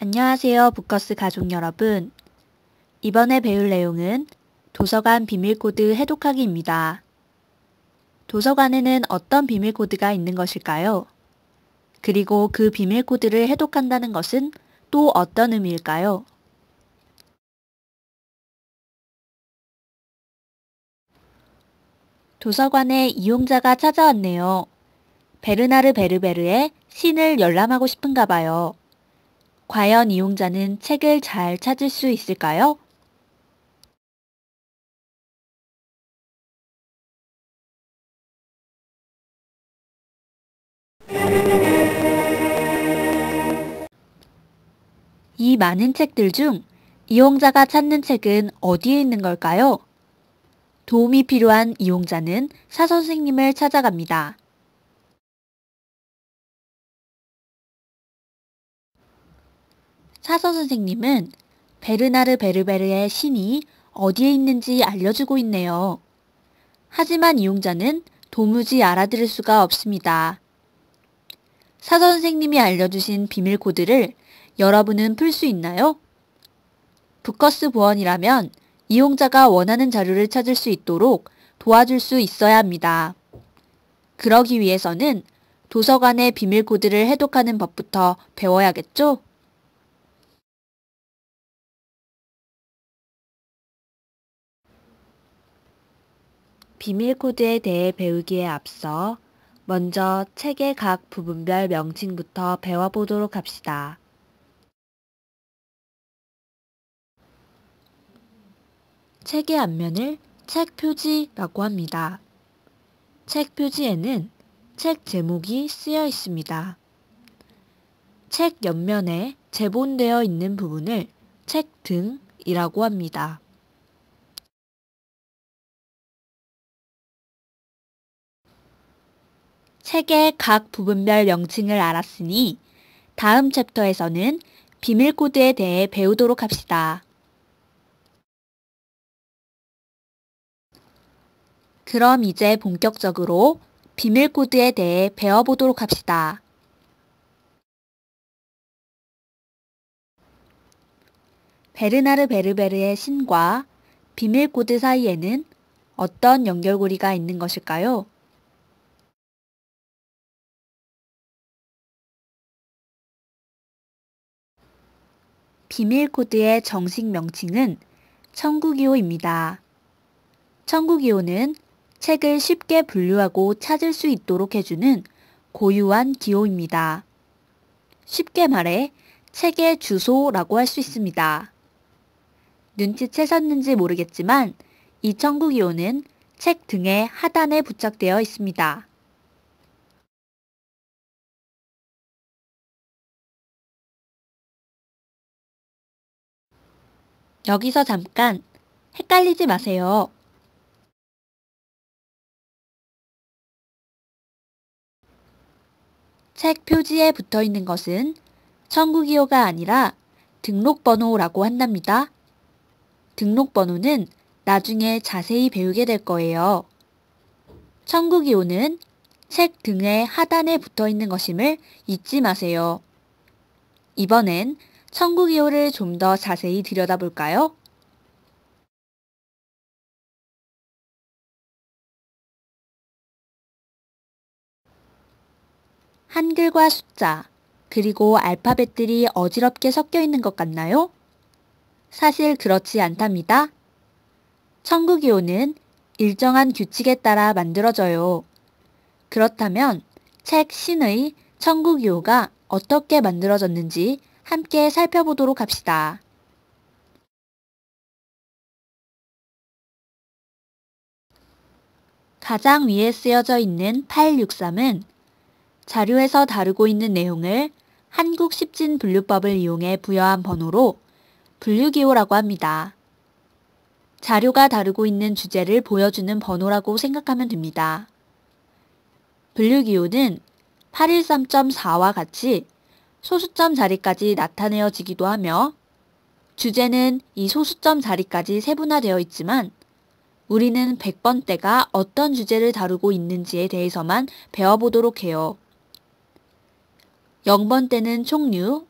안녕하세요, 북커스 가족 여러분. 이번에 배울 내용은 도서관 비밀코드 해독하기입니다. 도서관에는 어떤 비밀코드가 있는 것일까요? 그리고 그 비밀코드를 해독한다는 것은 또 어떤 의미일까요? 도서관에 이용자가 찾아왔네요. 베르나르 베르베르의 신을 열람하고 싶은가 봐요. 과연 이용자는 책을 잘 찾을 수 있을까요? 이 많은 책들 중 이용자가 찾는 책은 어디에 있는 걸까요? 도움이 필요한 이용자는 사선생님을 찾아갑니다. 사선생님은 베르나르 베르베르의 신이 어디에 있는지 알려주고 있네요. 하지만 이용자는 도무지 알아들을 수가 없습니다. 사선생님이 알려주신 비밀 코드를 여러분은 풀 수 있나요? 북커스 보안이라면 이용자가 원하는 자료를 찾을 수 있도록 도와줄 수 있어야 합니다. 그러기 위해서는 도서관의 비밀 코드를 해독하는 법부터 배워야겠죠? 비밀 코드에 대해 배우기에 앞서 먼저 책의 각 부분별 명칭부터 배워보도록 합시다. 책의 앞면을 책 표지라고 합니다. 책 표지에는 책 제목이 쓰여 있습니다. 책 옆면에 제본되어 있는 부분을 책 등이라고 합니다. 책의 각 부분별 명칭을 알았으니 다음 챕터에서는 비밀 코드에 대해 배우도록 합시다. 그럼 이제 본격적으로 비밀 코드에 대해 배워보도록 합시다. 베르나르 베르베르의 신과 비밀 코드 사이에는 어떤 연결고리가 있는 것일까요? 비밀 코드의 정식 명칭은 천국이호입니다. 천국이호는 책을 쉽게 분류하고 찾을 수 있도록 해주는 고유한 기호입니다. 쉽게 말해 책의 주소라고 할 수 있습니다. 눈치채셨는지 모르겠지만 이 천국이호는 책 등의 하단에 부착되어 있습니다. 여기서 잠깐 헷갈리지 마세요. 책 표지에 붙어 있는 것은 천국이호가 아니라 등록번호라고 한답니다. 등록번호는 나중에 자세히 배우게 될 거예요. 천국이호는 책 등의 하단에 붙어 있는 것임을 잊지 마세요. 이번엔 천국이호를 좀 더 자세히 들여다볼까요? 한글과 숫자, 그리고 알파벳들이 어지럽게 섞여 있는 것 같나요? 사실 그렇지 않답니다. 천국이호는 일정한 규칙에 따라 만들어져요. 그렇다면 책 신의 천국이호가 어떻게 만들어졌는지 함께 살펴보도록 합시다. 가장 위에 쓰여져 있는 863은 자료에서 다루고 있는 내용을 한국 십진 분류법을 이용해 부여한 번호로 분류기호라고 합니다. 자료가 다루고 있는 주제를 보여주는 번호라고 생각하면 됩니다. 분류기호는 813.4와 같이 소수점 자리까지 나타내어지기도 하며 주제는 이 소수점 자리까지 세분화되어 있지만 우리는 100번대가 어떤 주제를 다루고 있는지에 대해서만 배워보도록 해요. 0번대는 총류,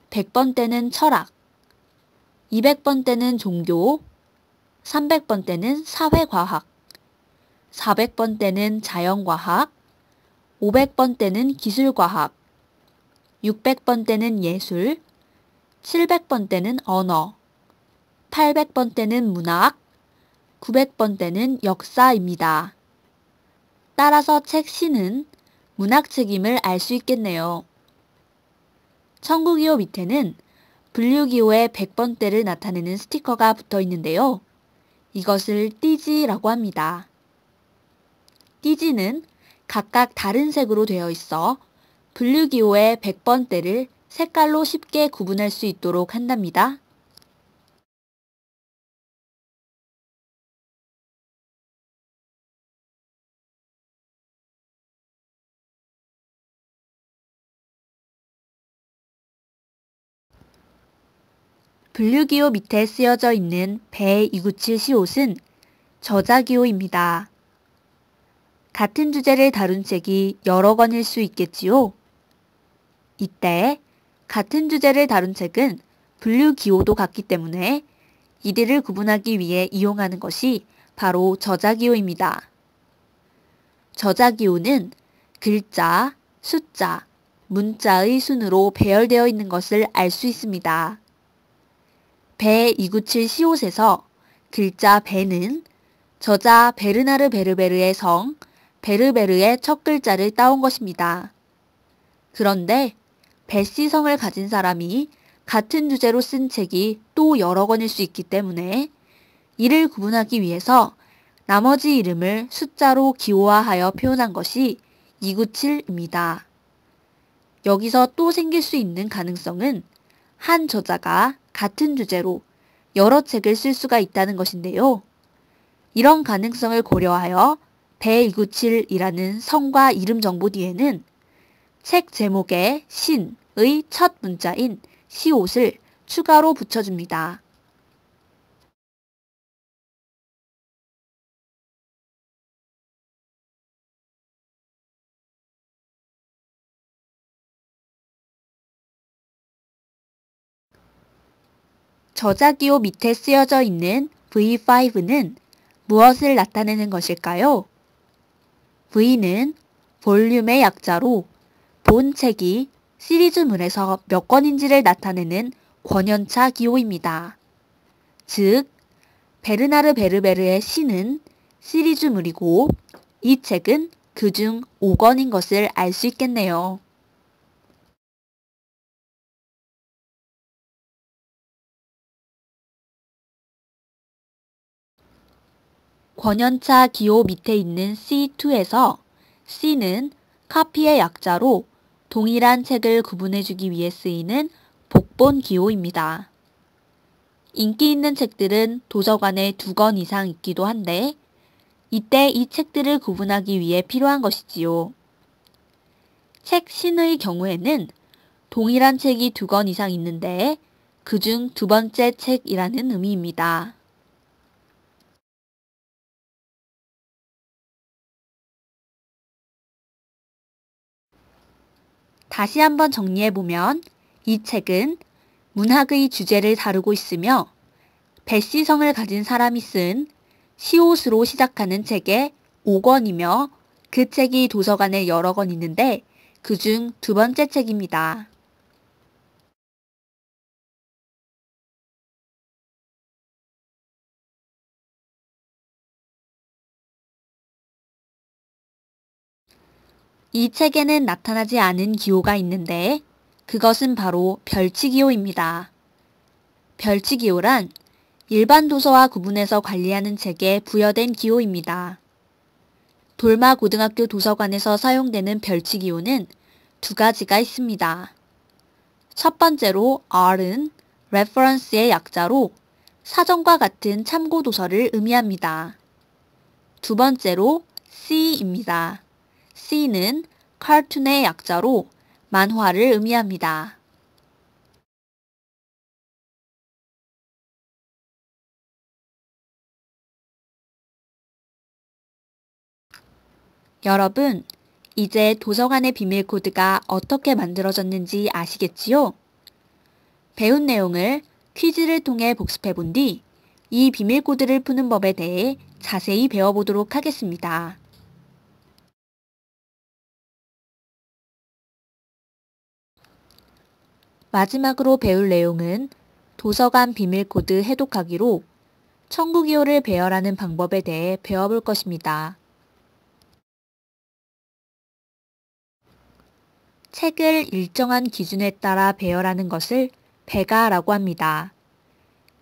100번대는 철학, 200번대는 종교, 300번대는 사회과학, 400번대는 자연과학, 500번대는 기술과학, 600번대는 예술, 700번대는 언어, 800번대는 문학, 900번대는 역사입니다. 따라서 책 C는 문학책임을 알 수 있겠네요. 천국이호 밑에는 분류기호의 100번대를 나타내는 스티커가 붙어 있는데요. 이것을 띠지라고 합니다. 띠지는 각각 다른 색으로 되어 있어 분류기호의 100번대를 색깔로 쉽게 구분할 수 있도록 한답니다. 분류기호 밑에 쓰여져 있는 배297 시옷은 저자기호입니다. 같은 주제를 다룬 책이 여러 권일 수 있겠지요. 이때 같은 주제를 다룬 책은 분류기호도 같기 때문에 이들을 구분하기 위해 이용하는 것이 바로 저자기호입니다. 저자기호는 글자, 숫자, 문자의 순으로 배열되어 있는 것을 알 수 있습니다. 배297 시옷에서 글자 배는 저자 베르나르 베르베르의 성, 베르베르의 첫 글자를 따온 것입니다. 그런데 베시 성을 가진 사람이 같은 주제로 쓴 책이 또 여러 권일 수 있기 때문에 이를 구분하기 위해서 나머지 이름을 숫자로 기호화하여 표현한 것이 297입니다. 여기서 또 생길 수 있는 가능성은 한 저자가 같은 주제로 여러 책을 쓸 수가 있다는 것인데요. 이런 가능성을 고려하여 배297이라는 성과 이름 정보 뒤에는 책 제목의 신의 첫 문자인 시옷을 추가로 붙여줍니다. 저자기호 밑에 쓰여져 있는 V5는 무엇을 나타내는 것일까요? V는 볼륨의 약자로 본 책이 시리즈물에서 몇 권인지를 나타내는 권연차 기호입니다. 즉, 베르나르 베르베르의 시는 시리즈물이고 이 책은 그중 5권인 것을 알 수 있겠네요. 권연차 기호 밑에 있는 C2에서 C는 카피의 약자로 동일한 책을 구분해주기 위해 쓰이는 복본 기호입니다. 인기 있는 책들은 도서관에 2권 이상 있기도 한데 이때 이 책들을 구분하기 위해 필요한 것이지요. 책 신의 경우에는 동일한 책이 2권 이상 있는데 그중 두 번째 책이라는 의미입니다. 다시 한번 정리해보면 이 책은 문학의 주제를 다루고 있으며 배시성을 가진 사람이 쓴 시옷으로 시작하는 책의 5권이며 그 책이 도서관에 여러 권 있는데 그중 두 번째 책입니다. 이 책에는 나타나지 않은 기호가 있는데 그것은 바로 별치기호입니다. 별치기호란 일반 도서와 구분해서 관리하는 책에 부여된 기호입니다. 돌마고등학교 도서관에서 사용되는 별치기호는 두 가지가 있습니다. 첫 번째로 R은 reference의 약자로 사전과 같은 참고 도서를 의미합니다. 두 번째로 C입니다. C는 cartoon의 약자로 만화를 의미합니다. 여러분, 이제 도서관의 비밀 코드가 어떻게 만들어졌는지 아시겠지요? 배운 내용을 퀴즈를 통해 복습해 본 뒤 이 비밀 코드를 푸는 법에 대해 자세히 배워보도록 하겠습니다. 마지막으로 배울 내용은 도서관 비밀 코드 해독하기로 청구기호를 배열하는 방법에 대해 배워볼 것입니다. 책을 일정한 기준에 따라 배열하는 것을 배가라고 합니다.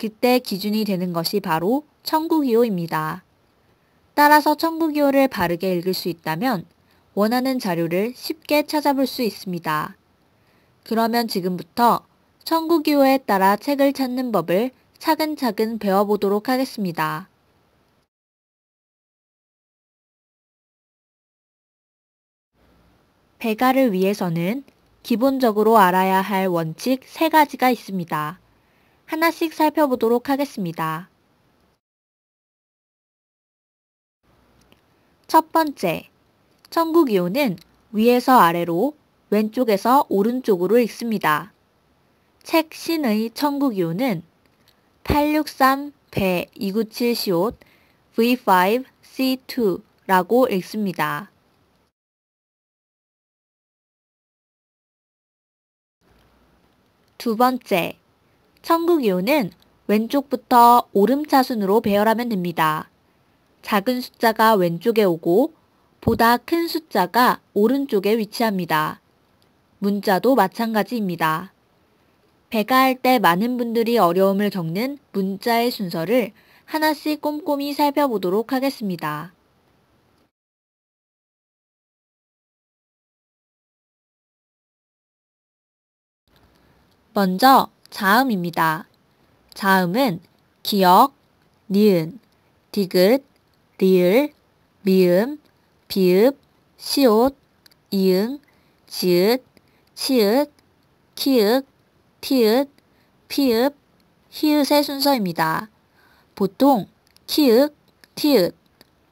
그때 기준이 되는 것이 바로 청구기호입니다. 따라서 청구기호를 바르게 읽을 수 있다면 원하는 자료를 쉽게 찾아볼 수 있습니다. 그러면 지금부터 청구기호에 따라 책을 찾는 법을 차근차근 배워보도록 하겠습니다. 배가를 위해서는 기본적으로 알아야 할 원칙 3가지가 있습니다. 하나씩 살펴보도록 하겠습니다. 첫 번째, 청구기호는 위에서 아래로, 왼쪽에서 오른쪽으로 읽습니다. 책 신의 청구기호는 863배 297 시옷 V5C2라고 읽습니다. 두 번째, 청구기호는 왼쪽부터 오름차순으로 배열하면 됩니다. 작은 숫자가 왼쪽에 오고 보다 큰 숫자가 오른쪽에 위치합니다. 문자도 마찬가지입니다. 배가할 때 많은 분들이 어려움을 겪는 문자의 순서를 하나씩 꼼꼼히 살펴보도록 하겠습니다. 먼저 자음입니다. 자음은 기역, 니은, 디귿, 리을, 미음, 비읍, 시옷, 이응, 지읒, 치읒, 키읔, 티읒, 피읍, 히읗의 순서입니다. 보통 키읔, 티읒,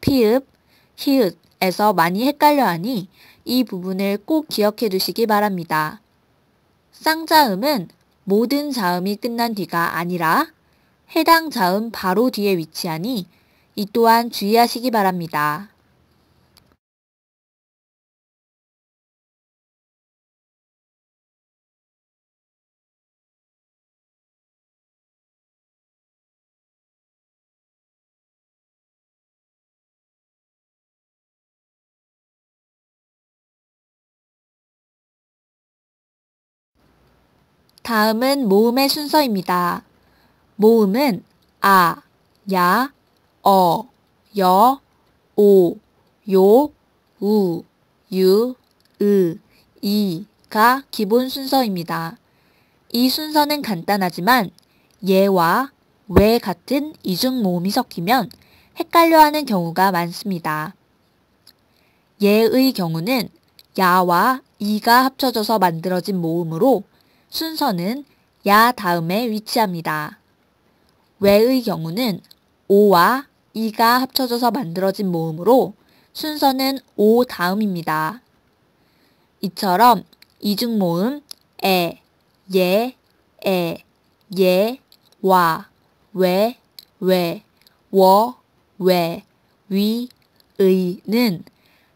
피읍, 히읗에서 많이 헷갈려 하니 이 부분을 꼭 기억해 두시기 바랍니다. 쌍자음은 모든 자음이 끝난 뒤가 아니라 해당 자음 바로 뒤에 위치하니 이 또한 주의하시기 바랍니다. 다음은 모음의 순서입니다. 모음은 아, 야, 어, 여, 오, 요, 우, 유, 으, 이가 기본 순서입니다. 이 순서는 간단하지만 예와 왜 같은 이중 모음이 섞이면 헷갈려하는 경우가 많습니다. 예의 경우는 야와 이가 합쳐져서 만들어진 모음으로 순서는 야 다음에 위치합니다. 왜의 경우는 오와 이가 합쳐져서 만들어진 모음으로 순서는 오 다음입니다. 이처럼 이중모음 에, 예, 와, 왜, 워, 위, 의는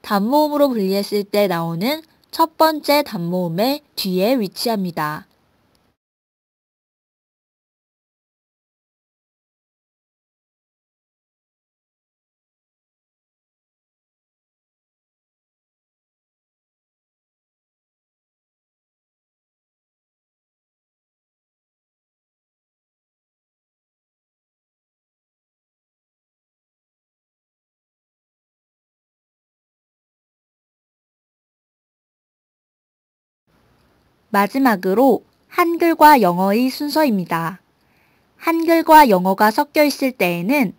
단모음으로 분리했을 때 나오는 첫 번째 단모음의 뒤에 위치합니다. 마지막으로 한글과 영어의 순서입니다. 한글과 영어가 섞여 있을 때에는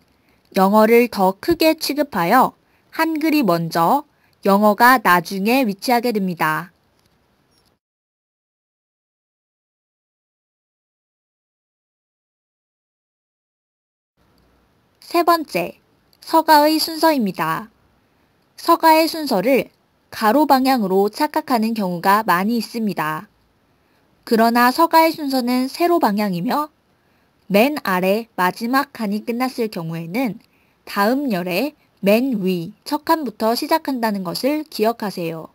영어를 더 크게 취급하여 한글이 먼저, 영어가 나중에 위치하게 됩니다. 세 번째, 서가의 순서입니다. 서가의 순서를 가로 방향으로 착각하는 경우가 많이 있습니다. 그러나 서가의 순서는 세로 방향이며 맨 아래 마지막 칸이 끝났을 경우에는 다음 열의 맨 위 첫 칸부터 시작한다는 것을 기억하세요.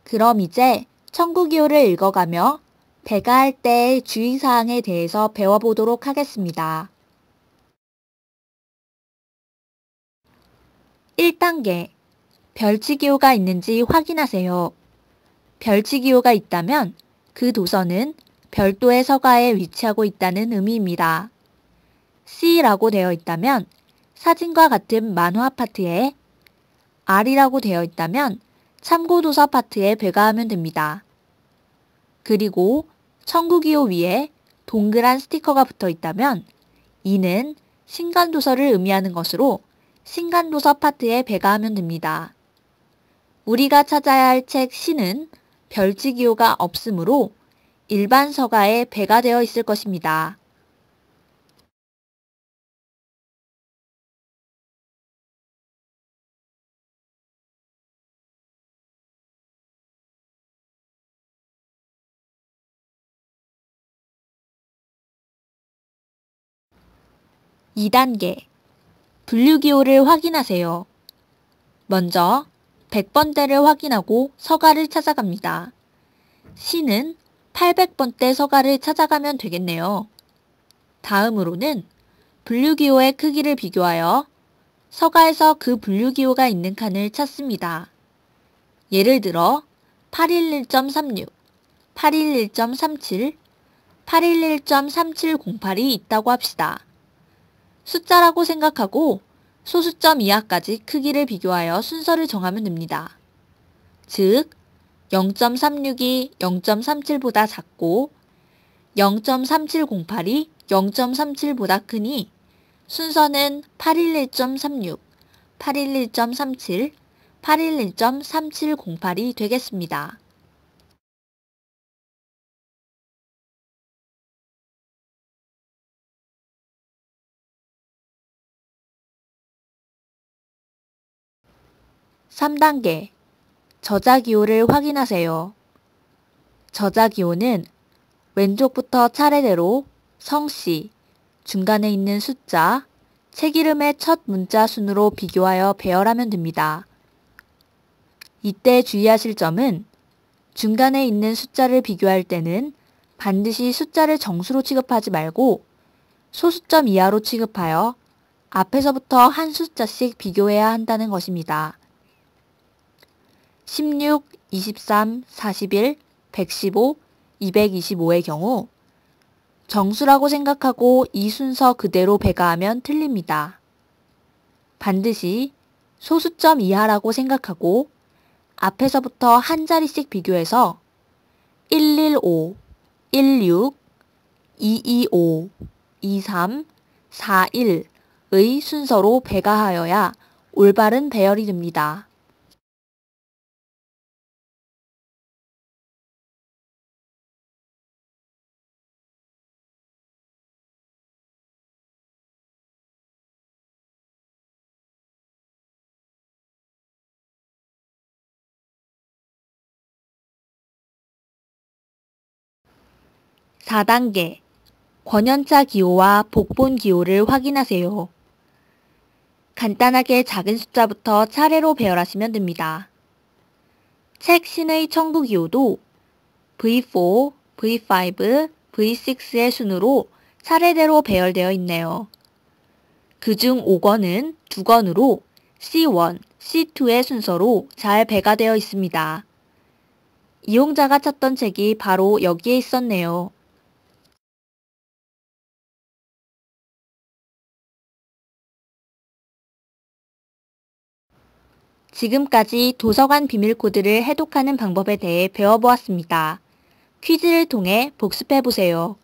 그럼 이제 천국이호를 읽어가며 배가할 때의 주의사항에 대해서 배워보도록 하겠습니다. 1단계 별치기호가 있는지 확인하세요. 별치기호가 있다면 그 도서는 별도의 서가에 위치하고 있다는 의미입니다. C라고 되어 있다면 사진과 같은 만화 파트에, R이라고 되어 있다면 참고도서 파트에 배가하면 됩니다. 그리고 천국이호 위에 동그란 스티커가 붙어 있다면 이는 신간도서를 의미하는 것으로 신간도서 파트에 배가하면 됩니다. 우리가 찾아야 할 책 C는 별치기호가 없으므로 일반 서가에 배가 되어 있을 것입니다. (2단계) 분류기호를 확인하세요. 먼저 100번대를 확인하고 서가를 찾아갑니다. C는 800번대 서가를 찾아가면 되겠네요. 다음으로는 분류기호의 크기를 비교하여 서가에서 그 분류기호가 있는 칸을 찾습니다. 예를 들어 811.36, 811.37, 811.3708이 있다고 합시다. 숫자라고 생각하고 소수점 이하까지 크기를 비교하여 순서를 정하면 됩니다. 즉, 0.36이 0.37보다 작고 0.3708이 0.37보다 크니 순서는 811.36, 811.37, 811.3708이 되겠습니다. (3단계) 저자기호를 확인하세요. 저자기호는 왼쪽부터 차례대로 성씨, 중간에 있는 숫자, 책 이름의 첫 문자 순으로 비교하여 배열하면 됩니다. 이때 주의하실 점은 중간에 있는 숫자를 비교할 때는 반드시 숫자를 정수로 취급하지 말고 소수점 이하로 취급하여 앞에서부터 한 숫자씩 비교해야 한다는 것입니다. 16, 23, 41, 115, 225의 경우 정수라고 생각하고 이 순서 그대로 배가하면 틀립니다. 반드시 소수점 이하라고 생각하고 앞에서부터 한 자리씩 비교해서 115, 16, 225, 23, 41의 순서로 배가하여야 올바른 배열이 됩니다. (4단계) 권연차 기호와 복본 기호를 확인하세요. 간단하게 작은 숫자부터 차례로 배열하시면 됩니다. 책 C의 청구 기호도 V4, V5, V6의 순으로 차례대로 배열되어 있네요. 그중 5권은 2권으로 C1, C2의 순서로 잘 배가 되어 있습니다. 이용자가 찾던 책이 바로 여기에 있었네요. 지금까지 도서관 비밀코드를 해독하는 방법에 대해 배워보았습니다. 퀴즈를 통해 복습해보세요.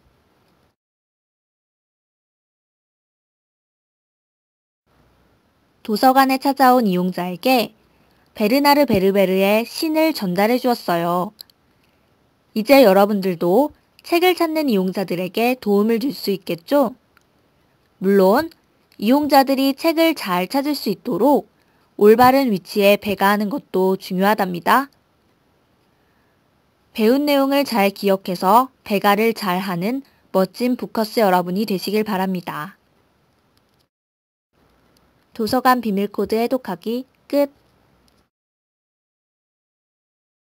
도서관에 찾아온 이용자에게 베르나르 베르베르의 신을 전달해 주었어요. 이제 여러분들도 책을 찾는 이용자들에게 도움을 줄 수 있겠죠? 물론 이용자들이 책을 잘 찾을 수 있도록 올바른 위치에 배가하는 것도 중요하답니다. 배운 내용을 잘 기억해서 배가를 잘 하는 멋진 북커스 여러분이 되시길 바랍니다. 도서관 비밀코드 해독하기 끝.